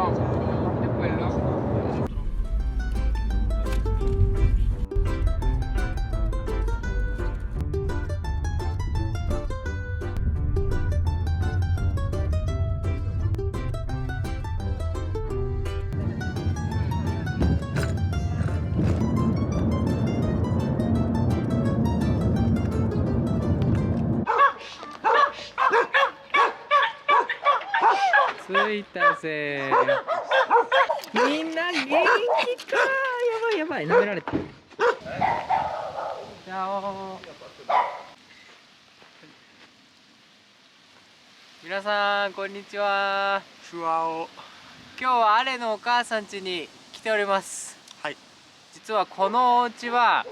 no, è quello.着いたぜ。みんな元気か。やばいやばい、舐められた。じゃあ皆さんこんにちは。ふわお。今日はアレのお母さん家に来ております。はい。実はこのお家は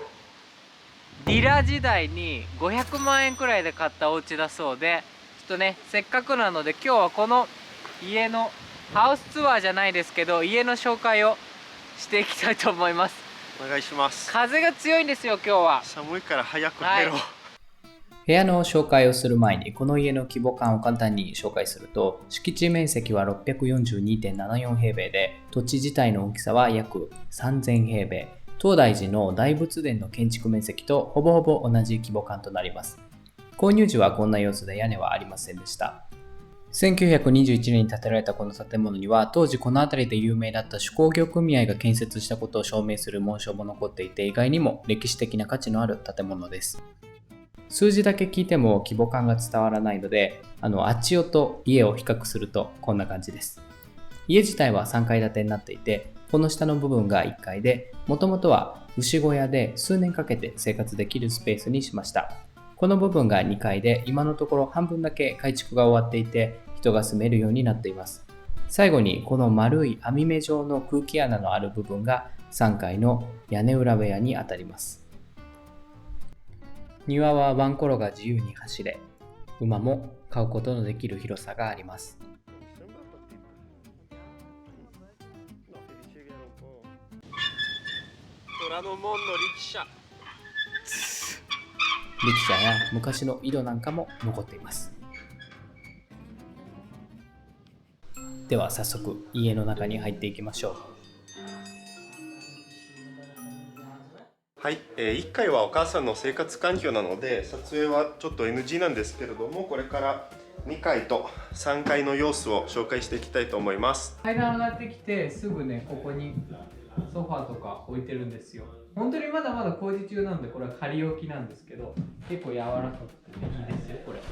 リラ時代に500万円くらいで買ったお家だそうで、ちょっとねせっかくなので今日はこの家のハウスツアーじゃないですけど家の紹介をしていきたいと思います。お願いします。風が強いんですよ今日は。寒いから早く寝ろ。部屋の紹介をする前にこの家の規模感を簡単に紹介すると、敷地面積は 642.74 平米で、土地自体の大きさは約3000平米、東大寺の大仏殿の建築面積とほぼほぼ同じ規模感となります。購入時はこんな様子で屋根はありませんでした。1921年に建てられたこの建物には、当時この辺りで有名だった手工業組合が建設したことを証明する紋章も残っていて、意外にも歴史的な価値のある建物です。数字だけ聞いても規模感が伝わらないので、あっちよと家を比較するとこんな感じです。家自体は3階建てになっていて、この下の部分が1階で、もともとは牛小屋で数年かけて生活できるスペースにしました。この部分が2階で、今のところ半分だけ改築が終わっていて、人が住めるようになっています。最後にこの丸い網目状の空気穴のある部分が3階の屋根裏部屋にあたります。庭はワンコロが自由に走れ、馬も飼うことのできる広さがあります。虎ノ門の力車。力車や昔の井戸なんかも残っています。では早速家の中に入っていきましょう。はい、1階はお母さんの生活環境なので撮影はちょっと NG なんですけれども、これから2階と3階の様子を紹介していきたいと思います。階段上がってきてすぐねここにソファーとか置いてるんですよ。本当にまだまだ工事中なんで、これは仮置きなんですけど、結構柔らかくていいですよこれ。は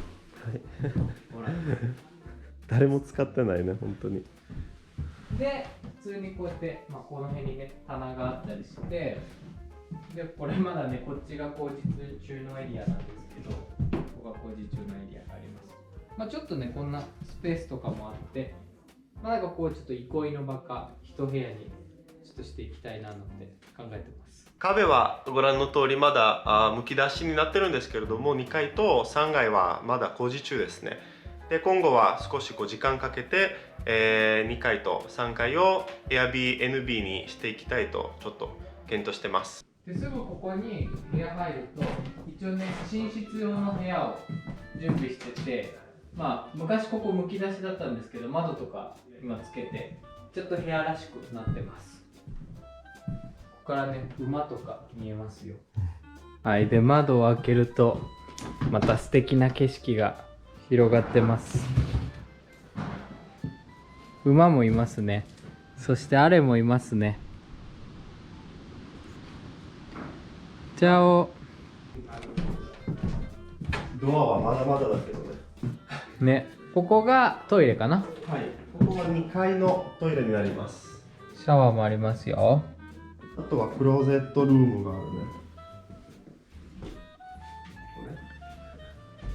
い、ほら誰も使ってないね本当に。で普通にこうやって、この辺にね棚があったりして、でこれまだねこっちが工事中のエリアなんですけど、ここが工事中のエリアがあります。ちょっとねこんなスペースとかもあって、なんかこうちょっと憩いの場か一部屋にちょっとしていきたいななんて考えてます。壁はご覧の通りまだむき出しになってるんですけれども、2階と3階はまだ工事中ですね。で今後は少し時間かけて、2階と3階を Airbnb にしていきたいとちょっと検討してます。ですぐここに部屋入ると、一応ね寝室用の部屋を準備してて、昔ここむき出しだったんですけど、窓とか今つけてちょっと部屋らしくなってます。ここからね馬とか見えますよ。はい、で窓を開けるとまた素敵な景色が広がってます。馬もいますね。そしてアレもいますね。チャオ。ドアはまだまだだけどね。ね、ここがトイレかな。はい、ここは2階のトイレになります。シャワーもありますよ。あとはクローゼットルームがあるね。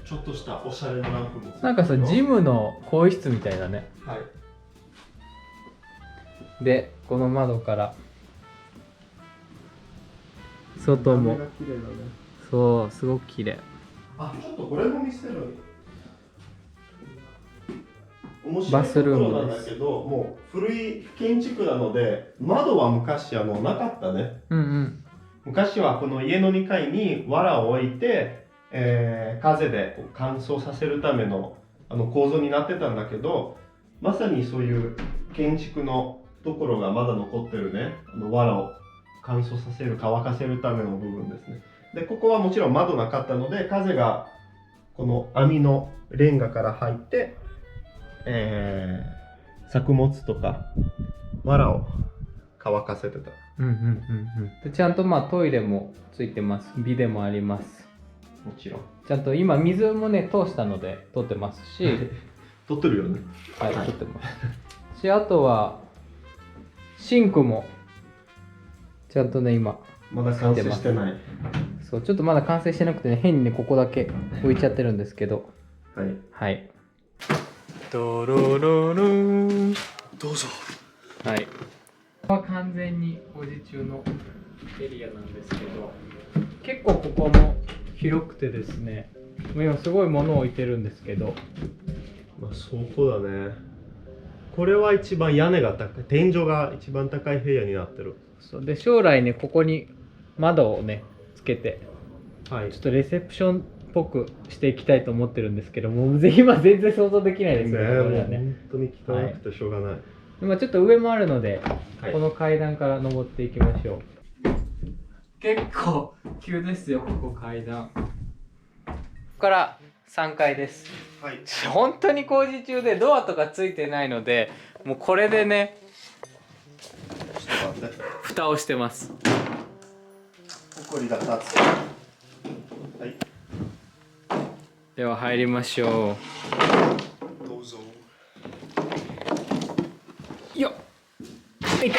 ちょっとしたおしゃれなランプも。なんかさ、ジムの更衣室みたいだね。はい。で、この窓から外も、綺麗だね。そう、すごく綺麗。あ、ちょっとこれも見せる。面白いバスルームところなんだけど、もう古い建築なので窓は昔なかったね。昔はこの家の2階に藁を置いて、風で乾燥させるための構造になってたんだけど、まさにそういう建築のところがまだ残ってるね、藁を乾燥させる、乾かせるための部分ですね。で、ここはもちろん窓なかったので、風がこの網のレンガから入って、作物とか藁を乾かせてた。でちゃんとまあトイレもついてます。ビデもあります。もちろん。ちゃんと今水もね通したので取ってますし、撮ってるよね。はい取ってます。しあとはシンクもちゃんとね今まだ完成してない。そうちょっとまだ完成してなくてね変にねここだけ置いちゃってるんですけど、はい。はい。ドロロローどうぞ。はい。ここは完全に工事中のエリアなんですけど、結構ここも広くてですね、今すごい物を置いてるんですけど、まあ倉庫だね。これは一番屋根が高い、天井が一番高い部屋になってる。そうで将来ねここに窓をねつけて、はい。ちょっとレセプションっぽくしていきたいと思ってるんですけども、今全然想像できないですよね。これはね。本当に汚くてしょうがない。はい、今ちょっと上もあるので、はい、この階段から登っていきましょう。結構急ですよ、ここ階段。ここから3階です。はい。本当に工事中でドアとかついてないので、もうこれでね、蓋をしてます。ほこりが立つ。はい。では入りましょう。どうぞ。よっ。いた。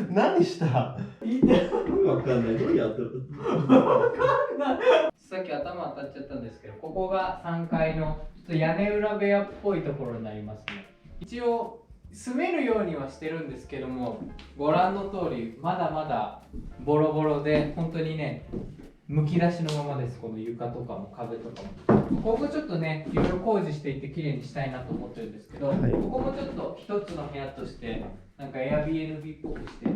何したわかんない。どうやってるさっき頭当たっちゃったんですけど、ここが3階のちょっと屋根裏部屋っぽいところになりますね。一応住めるようにはしてるんですけども、ご覧の通りまだまだボロボロで、本当にねむき出しのままです。この床とかも壁とかも。ここちょっとねいろいろ工事していって綺麗にしたいなと思ってるんですけど、はい、ここもちょっと一つの部屋としてなんか Airbnb っぽくして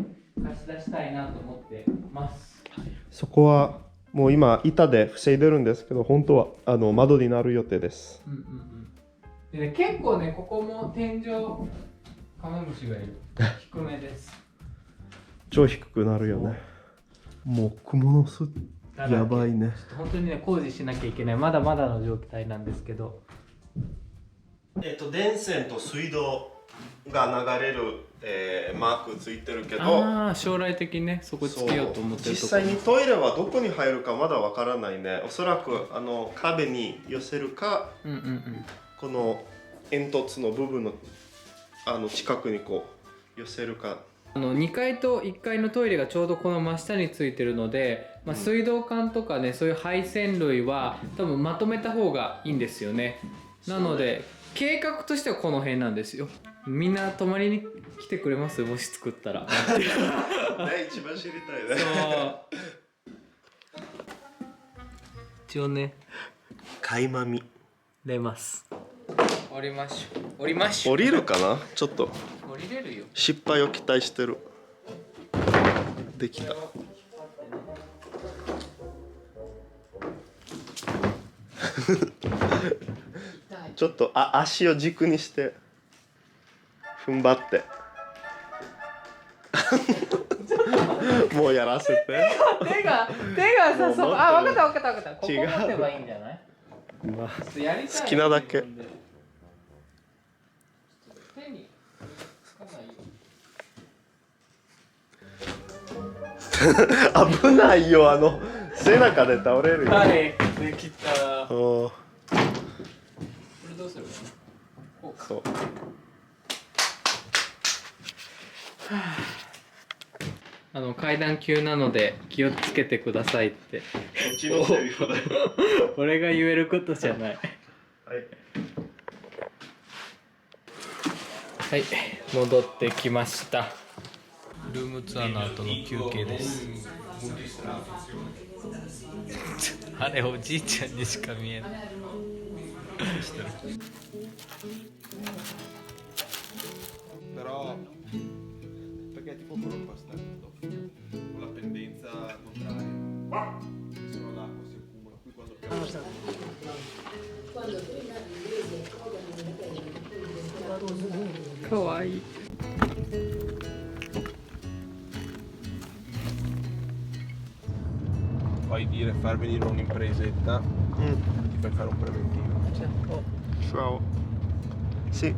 貸し出したいなと思ってます。そこはもう今板で防いでるんですけど、本当は窓になる予定です。でね、結構ねここも天井カメムシがいる低めです。超低くなるよね。もう雲の巣やばいね。本当にね工事しなきゃいけない、まだまだの状態なんですけど、電線と水道が流れる、マークついてるけど、将来的にねそこつけようと思ってるところ。実際にトイレはどこに入るかまだわからないね。おそらく壁に寄せるか、この煙突の部分の近くにこう寄せるか。2階と1階のトイレがちょうどこの真下についてるので、水道管とかねそういう配線類は多分まとめた方がいいんですよね。なので計画としてはこの辺なんですよ。みんな泊まりに来てくれます？もし作ったら。一番知りたいね。そう一応ね垣間見れます。降りましょう。降りましょう。降りるかな。ちょっと降りれるよ。失敗を期待してる。できた。ちょっと足を軸にして踏ん張ってもうやらせて。手がさ、そう、分かった。ここ持てばいいんじゃない？まあ、やりたい好きなだけ。手につかないよ。危ないよ、背中で倒れるよ。はい、できた。これどうする？こうか。そう。階段急なので気をつけてくださいって。こっちのセリフだよ。俺が言えることじゃない。はい、戻ってきました。ルームツアーの後の休憩です。あれおじいちゃんにしか見えない。Però perché tipo quello qua sta con la pendenza contraria, se no l'acqua si accumula qui quando piove. Kawaii. Poi dire far venire un'impresetta, ti fai fare un preventivo. Ciao. Sì.